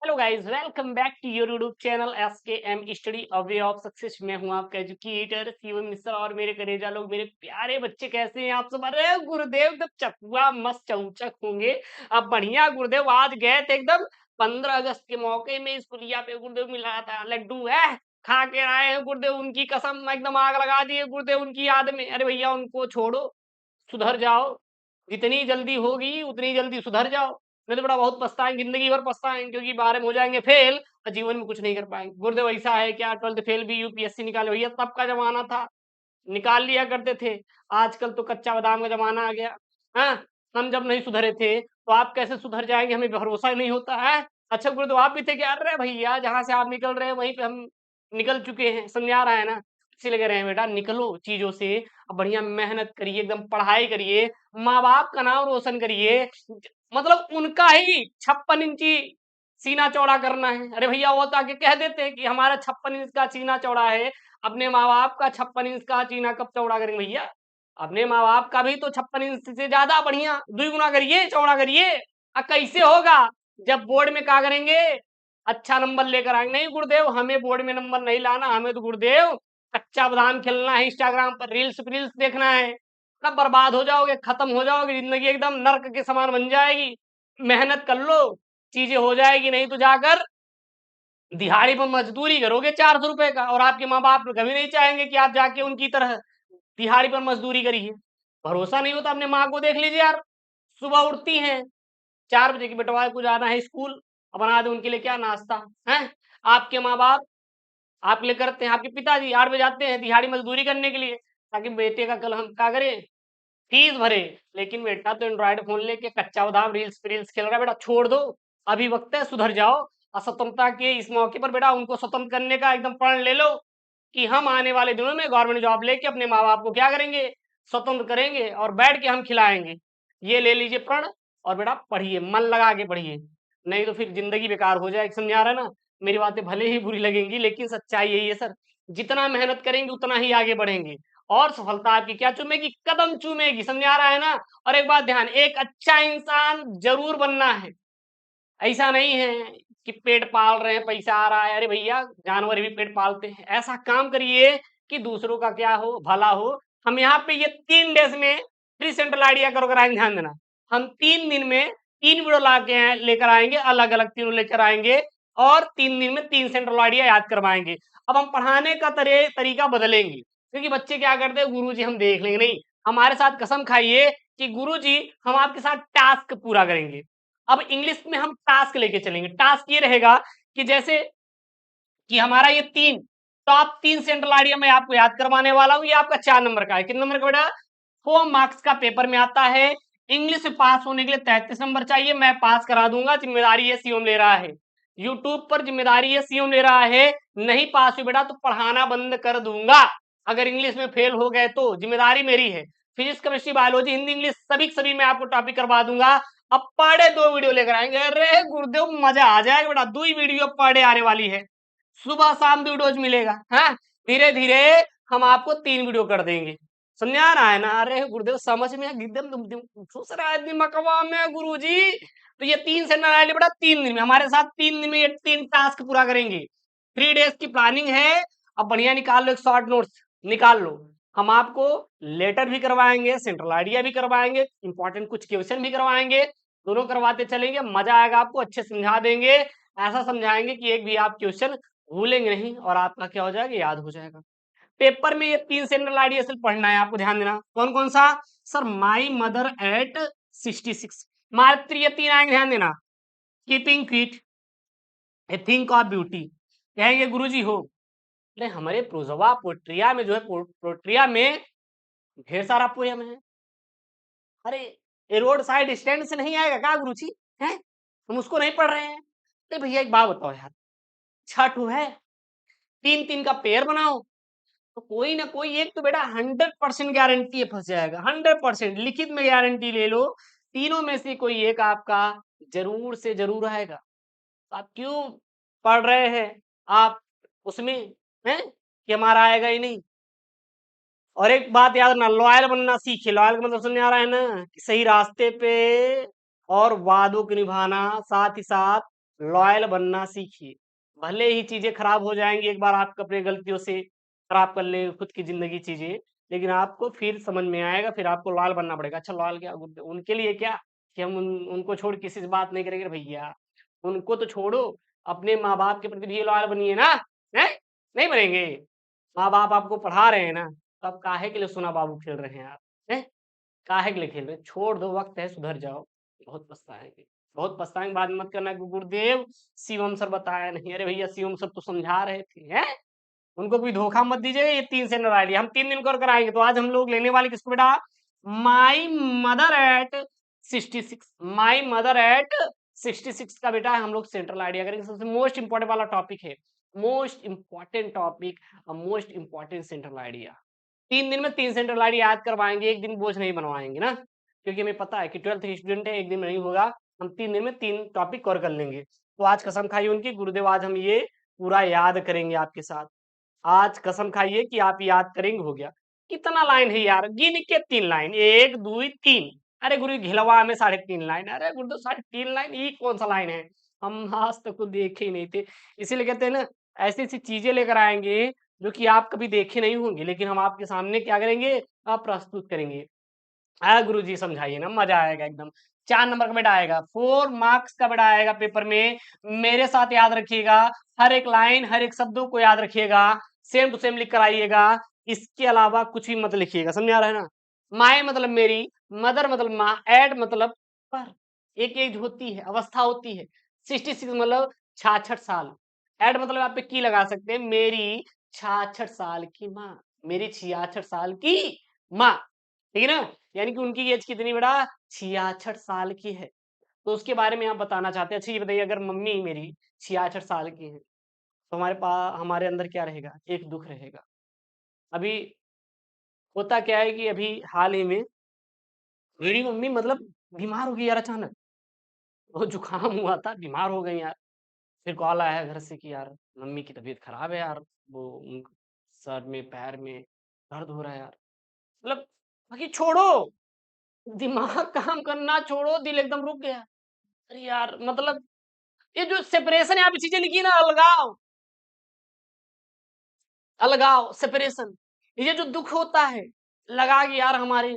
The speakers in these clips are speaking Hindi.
Hello guys, welcome back to your YouTube channel SKM study a way of success. मैं हूं आपका एजुकेटर शिवम मिश्रा और मेरे कलेजा लोग, मेरे प्यारे बच्चे कैसे हैं आप सब? अरे गुरुदेव एकदम चकुआ मस्त चौचक होंगे। अब बढ़िया गुरुदेव आज गए थे एकदम 15 अगस्त के मौके में इस पुलिया पे गुरुदेव मिला था लड्डू है, खा के आए हैं गुरुदेव। उनकी कसम एकदम आग लगा दी है गुरुदेव उनकी याद में। अरे भैया उनको छोड़ो, सुधर जाओ, जितनी जल्दी होगी उतनी जल्दी सुधर जाओ। नहीं तो बड़ा बहुत पछताएंगे, जिंदगी भर पछताएंगे, क्योंकि बारह में हो जाएंगे फेल और जीवन में कुछ नहीं कर पाएंगे। गुरुदेव ऐसा है क्या, 12th फेल भी यूपीएससी निकाले भैया, तब का जमाना था, निकाल लिया करते थे। आजकल तो कच्चा बादाम का जमाना आ गया। हाँ, हम जब नहीं सुधरे थे तो आप कैसे सुधर जाएंगे, हमें भरोसा ही नहीं होता है। अच्छा गुरुदेव आप भी थे क्या? अरे भैया जहां से आप निकल रहे हैं वहीं पे हम निकल चुके हैं, समझा रहा है ना। इसीलिए कह रहे हैं बेटा निकलो चीजों से, अब बढ़िया मेहनत करिए, एकदम पढ़ाई करिए, माँ बाप का नाम रोशन करिए। मतलब उनका ही 56 इंची सीना चौड़ा करना है। अरे भैया वो तो आके कह देते हैं कि हमारा 56 इंच का सीना चौड़ा है, अपने माँ बाप का 56 इंच का सीना कब चौड़ा करेंगे भैया? अपने माँ बाप का भी तो 56 इंच से ज्यादा बढ़िया दुगुना करिए, चौड़ा करिए। कैसे होगा? जब बोर्ड में क्या करेंगे, अच्छा नंबर लेकर आएंगे। नहीं गुरुदेव हमें बोर्ड में नंबर नहीं लाना, हमें तो गुरुदेव कच्चा बादाम खेलना है, इंस्टाग्राम पर रील्स रील्स देखना है। कब बर्बाद हो जाओगे, खत्म हो जाओगे, जिंदगी एकदम नर्क के समान बन जाएगी। मेहनत कर लो, चीजें हो जाएगी, नहीं तो जाकर दिहाड़ी पर मजदूरी करोगे 400 रुपए का। और आपके माँ बाप कभी नहीं चाहेंगे कि आप जाके उनकी तरह दिहाड़ी पर मजदूरी करिए। भरोसा नहीं होता अपने माँ को देख लीजिए यार, सुबह उठती हैं 4 बजे की, बेटवा को जाना है स्कूल, अब बना दो उनके लिए क्या नाश्ता है। आपके माँ बाप आपके लिए करते हैं, आपके पिताजी 8 बजे जाते हैं दिहाड़ी मजदूरी करने के लिए, ताकि बेटे का कल हम क्या करें, फीस भरे। लेकिन बेटा तो एंड्रॉइड फोन लेके कच्चा बादाम रील्स रील्स खेल रहा है। बेटा छोड़ दो, अभी वक्त है, सुधर जाओ। और स्वतंत्रता के इस मौके पर बेटा उनको स्वतंत्र करने का एकदम प्रण ले लो कि हम आने वाले दिनों में गवर्नमेंट जॉब लेके अपने माँ बाप को क्या करेंगे, स्वतंत्र करेंगे और बैठ के हम खिलाएंगे। ये ले लीजिए प्रण, और बेटा पढ़िए, मन लगा के पढ़िए, नहीं तो फिर जिंदगी बेकार हो जाएगी। समझा रहा है ना? मेरी बातें भले ही बुरी लगेंगी लेकिन सच्चाई यही है सर। जितना मेहनत करेंगे उतना ही आगे बढ़ेंगे, और सफलता आपकी क्या चूमेगी, कदम चूमेगी। समझा रहा है ना? और एक बात ध्यान, एक अच्छा इंसान जरूर बनना है। ऐसा नहीं है कि पेट पाल रहे हैं, पैसा आ रहा है। अरे भैया जानवर भी पेट पालते हैं। ऐसा काम करिए कि दूसरों का क्या हो, भला हो। हम यहाँ पे ये 3 डेज में 3 सेंट्रल आइडिया करो, ध्यान देना। हम 3 दिन में 3 वीडियो ला के लेकर आएंगे, अलग अलग तीनों लेकर आएंगे, और 3 दिन में 3 सेंट्रल आइडिया याद करवाएंगे। अब हम पढ़ाने का तरीका बदलेंगे, क्योंकि बच्चे क्या करते हैं, गुरुजी हम देख लेंगे नहीं, हमारे साथ कसम खाइए कि गुरुजी हम आपके साथ टास्क पूरा करेंगे। अब इंग्लिश में हम टास्क लेके चलेंगे। टास्क ये रहेगा कि जैसे कि हमारा ये 3 सेंट्रल आइडिया मैं आपको याद करवाने वाला हूं। ये आपका 4 नंबर का है। कितने नंबर का बेटा? 4 मार्क्स का पेपर में आता है। इंग्लिश में पास होने के लिए 33 नंबर चाहिए, मैं पास करा दूंगा, जिम्मेदारी ये सीएम ले रहा है। यूट्यूब पर जिम्मेदारी ये सीएम ले रहा है। नहीं पास हुई बेटा तो पढ़ाना बंद कर दूंगा। अगर इंग्लिश में फेल हो गए तो जिम्मेदारी मेरी है। Physics chemistry biology Hindi English सभी मैं आपको टॉपिक करवा दूंगा। अब पढ़े 2 वीडियो लेकर आएंगे। अरे गुरुदेव मजा आ जाएगा बेटा, 2 ही वीडियो पढ़े आने वाली है, सुबह शाम वीडियोज मिलेगा। हाँ, धीरे धीरे हम आपको 3 वीडियो कर देंगे। समझा रहा है ना? अरे गुरुदेव समझ में एकदम घुस रहा है दिमागवा में गुरुजी। तो ये 3 सेंटर आए बेटा, 3 दिन में हमारे साथ, 3 दिन में ये 3 टास्क पूरा करेंगे। 3 डेज की प्लानिंग है। अब बढ़िया निकाल लो, एक शॉर्ट नोट्स निकाल लो। हम आपको लेटर भी करवाएंगे, सेंट्रल आइडिया भी करवाएंगे, इंपॉर्टेंट कुछ क्वेश्चन भी करवाएंगे। दोनों करवाते चलेंगे, मजा आएगा आपको, अच्छे समझा देंगे। ऐसा समझाएंगे कि एक भी आप क्वेश्चन भूलेंगे नहीं, और आपका क्या हो जाएगा, याद हो जाएगा। पेपर में ये 3 सेंट्रल आइडिया सिर्फ पढ़ना है आपको, ध्यान देना। कौन कौन सा? सर माई मदर एट 66, मात्र ये 3 आएंगे, ध्यान देना। Keeping fit, A think of beauty. कहेंगे गुरुजी हो, अरे हमारे प्रोजवा पोट्रिया में जो है, पोट्रिया में ढेर सारा पोयम है। अरे ये रोड साइड स्टैंड से नहीं आएगा क्या गुरुजी? हैं, हम उसको नहीं पढ़ रहे हैं? अरे भैया एक बात बताओ यार, छठ है, 3 3 का पेयर बनाओ, तो कोई ना कोई एक तो बेटा 100% गारंटी है फंस जाएगा। 100% लिखित में गारंटी ले लो, तीनों में से कोई एक आपका जरूर से जरूर आएगा। तो आप क्यों पढ़ रहे हैं आप उसमें, हैं कि हमारा आएगा ही नहीं? और एक बात याद रखना, लॉयल बनना सीखे। लॉयल का मतलब समझ आ रहा है ना, कि सही रास्ते पे और वादों को निभाना, साथ ही साथ लॉयल बनना सीखिए। भले ही चीजें खराब हो जाएंगी, एक बार आप अपने गलतियों से खराब कर ले खुद की जिंदगी चीजें, लेकिन आपको फिर समझ में आएगा, फिर आपको लॉयल बनना पड़ेगा। अच्छा लॉयल क्या, उनके लिए क्या कि हम उनको छोड़ किसी से बात नहीं करेंगे भैया, उनको तो छोड़ो, अपने माँ बाप के प्रति भी लॉयल बनिए ना। है, नहीं बनेंगे? माँ बाप आपको पढ़ा रहे हैं ना, तो आप काहे के लिए सुना बाबू खेल रहे हैं आप? हैं? काहे के लिए खेल रहे हैं? छोड़ दो, वक्त है, सुधर जाओ। बहुत पछताएंगे, बहुत पछताएंगे, बाद में मत करना कि गुरुदेव शिवम सर बताया नहीं। अरे भैया शिवम सर तो समझा रहे थे। हैं, उनको कोई धोखा मत दीजिएगा। ये 3 सेंटर आइडिया हम 3 दिन कर कराएंगे। तो आज हम लोग लेने वाले किसको बेटा? My mother eight 66। My mother eight 66 का बेटा हम लोग सेंट्रल आइडिया करेंगे। सबसे मोस्ट इंपॉर्टेंट वाला टॉपिक है, most important topic, most important central idea. 3 दिन में 3 सेंट्रल आइडिया याद करवाएंगे, एक दिन बोझ नहीं बनवाएंगे ना, क्योंकि हमें पता है कि 12th के स्टूडेंट है, एक दिन में नहीं होगा। हम 3 दिन में 3 टॉपिक कवर कर लेंगे। तो आज कसम खाइए उनकी, गुरुदेव आज हम ये पूरा याद करेंगे आपके साथ। आज कसम खाइए कि आप याद करेंगे, हो गया। कितना लाइन है यार, गिन के 3 लाइन, 1 2 3। अरे गुरु घिलवा में 3.5 लाइन। अरे गुरु तो 3.5 लाइन, ये कौन सा लाइन है? हम आज तक तो देखे ही नहीं थे। इसीलिए कहते हैं ना, ऐसी ऐसी चीजें लेकर आएंगे जो कि आप कभी देखे नहीं होंगे, लेकिन हम आपके सामने क्या करेंगे, आप प्रस्तुत करेंगे। गुरु जी समझाइए ना, मजा आएगा एकदम। 4 नंबर का बेटा आएगा, 4 मार्क्स का बेटा आएगा पेपर में। मेरे साथ याद रखिएगा, हर एक लाइन हर एक शब्दों को याद रखिएगा, सेम टू सेम लिख कर आइएगा। इसके अलावा कुछ भी मत लिखिएगा, समझ आ रहा है ना? माए मतलब मेरी, मदर मतलब माँ, एड मतलब पर। एक एज होती है, अवस्था होती है। 66 मतलब 66 साल। एड मतलब आप पे की लगा सकते हैं, मेरी 66 साल की माँ, मेरी 66 साल की माँ। ठीक है ना? यानी कि उनकी एज कितनी बेटा? 66 साल की है। तो उसके बारे में आप बताना चाहते हैं। अच्छा ये बताइए, अगर मम्मी मेरी 66 साल की है, तो हमारे अंदर क्या रहेगा? एक दुख रहेगा। अभी होता क्या है कि अभी हाल ही में मेरी मम्मी मतलब बीमार हो गई यार अचानक। वो जुकाम हुआ था, बीमार हो गई यार। फिर कॉल आया है घर से कि यार मम्मी की तबीयत खराब है यार, वो सर में पैर में दर्द हो रहा है यार। मतलब बाकी छोड़ो, दिमाग काम करना छोड़ो, दिल एकदम रुक गया। अरे यार मतलब ये जो सेपरेशन यहाँ पे चीजें लिखी है ना, अलगाव, अलगाव सेपरेशन, ये जो दुख होता है, लगा कि यार हमारे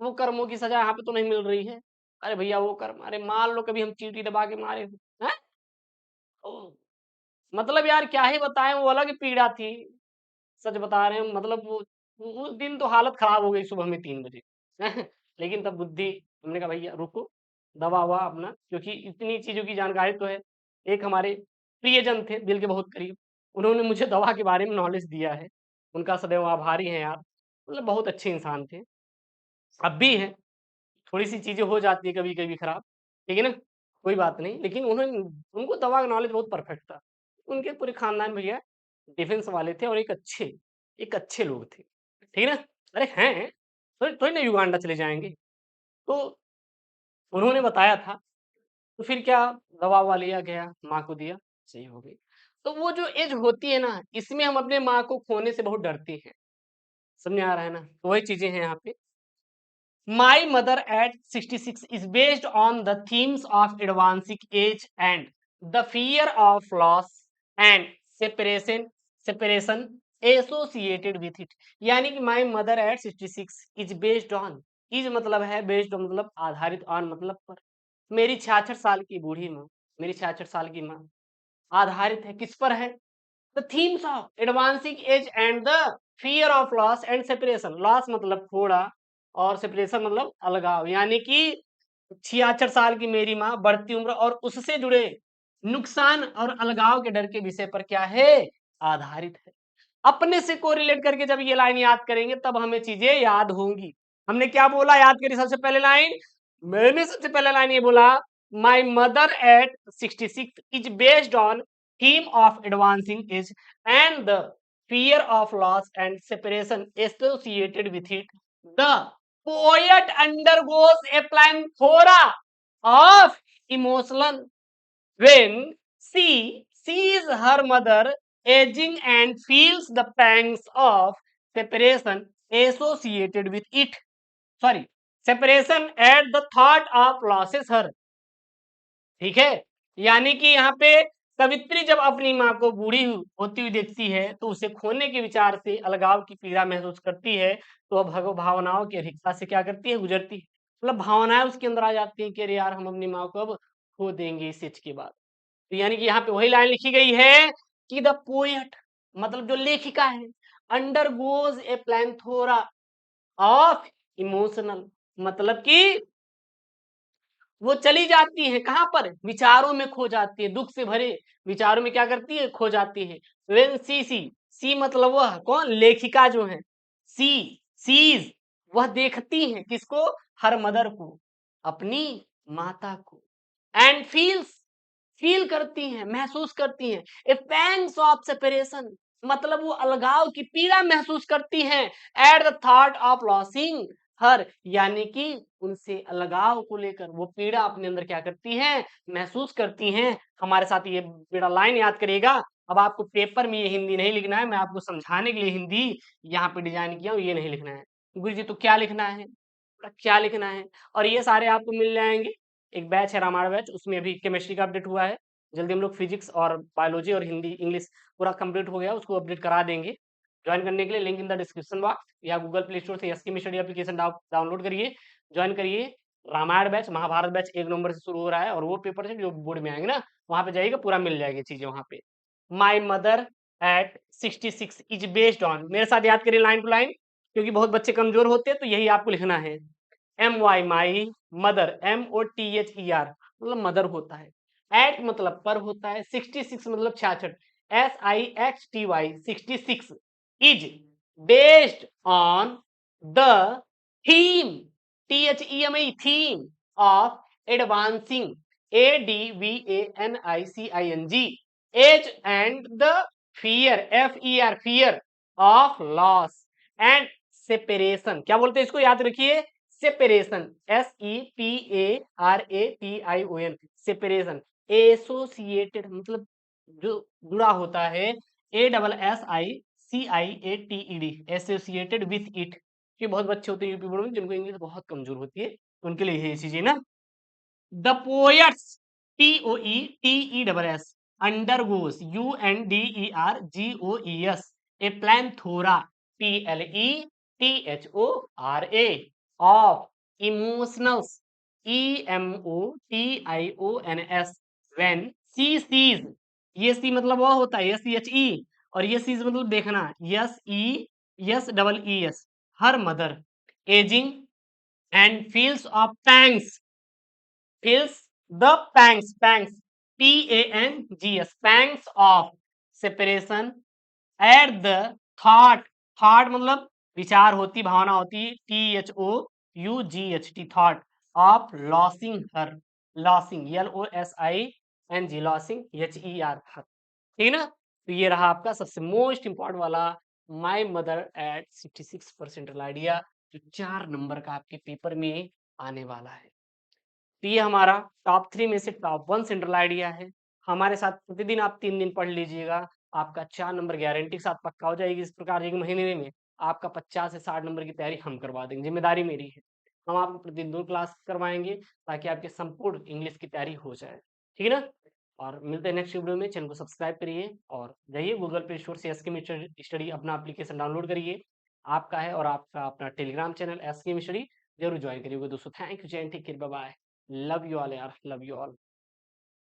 वो कर्मों की सजा यहाँ पे तो नहीं मिल रही है। अरे भैया वो कर्म, अरे मान लो कभी हम चींटी दबा के मारे हो, हैं? ओ, मतलब यार क्या ही बताएं, वो अलग पीड़ा थी। सच बता रहे हैं, मतलब वो उस दिन तो हालत खराब हो गई सुबह में 3 बजे। लेकिन तब बुद्धि, हमने कहा भैया रुको, दवा ववा अपना, क्योंकि इतनी चीजों की जानकारी तो है। एक हमारे प्रियजन थे दिल के बहुत करीब, उन्होंने मुझे दवा के बारे में नॉलेज दिया है। उनका सदैव आभारी हैं यार, मतलब बहुत अच्छे इंसान थे, अब भी हैं। थोड़ी सी चीजें हो जाती है कभी कभी खराब, ठीक है ना, कोई बात नहीं, लेकिन उन्होंने, उनको दवा का नॉलेज बहुत परफेक्ट था। उनके पूरे खानदान भैया डिफेंस वाले थे और एक अच्छे लोग थे, ठीक है ना। अरे हैं, थोड़ी ना युगांडा चले जाएंगे। तो उन्होंने बताया था, तो फिर क्या, दवा ववा लिया गया, माँ को दिया, सही हो गई। तो वो जो एज होती है ना, इसमें हम अपने माँ को खोने से बहुत डरते हैं। समझ में आ रहा है ना? तो वही चीजें हैं यहाँ पे। My mother at 66 is based on the themes of advancing age and the fear of loss and separation associated with it. यानी कि my mother at 66 is based on, is मतलब है based on मतलब आधारित on मतलब पर। मेरी 66 साल की बूढ़ी माँ, मेरी 66 साल की माँ आधारित है किस पर है? The themes of advancing age and the fear of loss and separation. Loss मतलब थोड़ा और सेपरेशन मतलब अलगाव, यानी कि 66 साल की मेरी माँ बढ़ती उम्र और उससे जुड़े नुकसान और अलगाव के डर के विषय पर क्या है? आधारित है। अपने से कोरिलेट करके जब ये लाइन याद करेंगे तब हमें चीजें याद होंगी। हमने क्या बोला याद करी सबसे पहले लाइन? मैंने सबसे पहले लाइन ये बोला, my mother eight 66 is based on theme of advancing as and the fear of loss and separation associated with it. The poet undergoes a plethora of emotion when she sees her mother aging and feels the pangs of separation associated with it. Sorry, separation at the thought of losses her. ठीक है, यानी कि यहाँ पे सवित्री जब अपनी माँ को बूढ़ी होती हुई देखती है तो उसे खोने के विचार से अलगाव की पीड़ा महसूस करती है, तो वह भगव भावनाओं की अधिकता से क्या करती है, गुजरती है। मतलब भावनाएं उसके अंदर आ जाती हैं कि अरे यार हम अपनी माँ को अब खो देंगे इस एज के बाद। तो यानी कि यहाँ पे वही लाइन लिखी गई है कि द पोएट मतलब जो लेखिका है अंडरगोज ए प्लैंथोरा ऑफ इमोशनल मतलब कि वो चली जाती है कहाँ पर, विचारों में खो जाती है, दुख से भरे विचारों में क्या करती है, खो जाती है। वेन सी मतलब वह कौन, लेखिका जो है, सी सीज वह देखती है किसको, हर मदर को, अपनी माता को, एंड फील करती हैं, महसूस करती हैं ए पैंग्स ऑफ सेपरेशन मतलब वो अलगाव की पीड़ा महसूस करती हैं at the thought of losing her यानी कि उनसे अलगाव को लेकर वो पीड़ा अपने अंदर क्या करती हैं, महसूस करती हैं। हमारे साथ ये बेटा लाइन याद करिएगा। अब आपको पेपर में ये हिंदी नहीं लिखना है, मैं आपको समझाने के लिए हिंदी यहाँ पे डिजाइन किया हूँ, ये नहीं लिखना है। गुरु जी तो क्या लिखना है, क्या लिखना है, और ये सारे आपको मिल जाएंगे। एक बैच है रामायण बैच, उसमें अभी केमिस्ट्री का अपडेट हुआ है, जल्दी हम लोग फिजिक्स और बायोलॉजी और हिंदी इंग्लिश पूरा कंप्लीट हो गया, उसको अपडेट करा देंगे। ज्वाइन करने के लिए link in the description box या गूगल प्ले स्टोर से एसके स्टडी एप्लीकेशन डाउनलोड करिए, ज्वाइन करिए। रामायण बैच महाभारत बैच 1 नवंबर से शुरू हो रहा है, और वो पेपर से जो बोर्ड में आएंगे ना वहां पे जाइएगा, पूरा मिल जाएगी चीजें वहां पे। My mother eight 66 is based on, मेरे साथ याद करिए लाइन टू लाइन, क्योंकि बहुत बच्चे कमजोर होते हैं तो यही आपको लिखना है। M why my, mother MOTHER मतलब मदर होता है, एट मतलब पर होता है, 66 मतलब 66, SIXTY 66 is based on the theme theme of advancing ADVANICING age and the fear of loss and separation, क्या बोलते हैं इसको याद रखिए, सेपरेशन SEPARATION सेपरेशन, एसोसिएटेड मतलब जो जुड़ा होता है, ASSICIATED एसोसिएटेड विथ इट, कि बहुत बच्चे होते हैं यूपी बोर्ड में जिनको इंग्लिश बहुत कमजोर होती है, उनके लिए ये चीजें ना। The poets POETESS undergoes UNDERGOES a plethora PLETHORA of emotionals EMOTIONS when she sees, ये सी मतलब वह होता है SEHE, और ये सीज मतलब देखना SES her mother ageing and feels of thanks feels the pangs pangs of separation at the thought मतलब विचार होती, भावना होती, THOUGHT thought of losing her, losing losing HER her, ठीक ना। तो ये रहा आपका सबसे मोस्ट इंपॉर्टेंट वाला माई मदर एट 66% आइडिया, जो 4 नंबर का आपके पेपर में आने वाला है। तो ये हमारा टॉप 3 में से टॉप 1 सेंट्रल आइडिया है। हमारे साथ प्रतिदिन आप 3 दिन पढ़ लीजिएगा, आपका 4 नंबर गारंटी के साथ पक्का हो जाएगी। इस प्रकार 1 महीने में आपका 50 से 60 नंबर की तैयारी हम करवा देंगे, जिम्मेदारी मेरी है। हम आपको प्रतिदिन 2 क्लास करवाएंगे ताकि आपके संपूर्ण इंग्लिश की तैयारी हो जाए, ठीक है ना। और मिलते हैं नेक्स्ट वीडियो में, चैनल को सब्सक्राइब करिए और जाइए गूगल प्ले स्टोर से एसके स्टडी अपना एप्लीकेशन डाउनलोड करिए, आपका है, और आपका अपना टेलीग्राम चैनल एसके स्टडी जरूर ज्वाइन करिएगा दोस्तों। थैंक यू, जय हिंद, take care, bye bye, love you all यार, लव यू ऑल।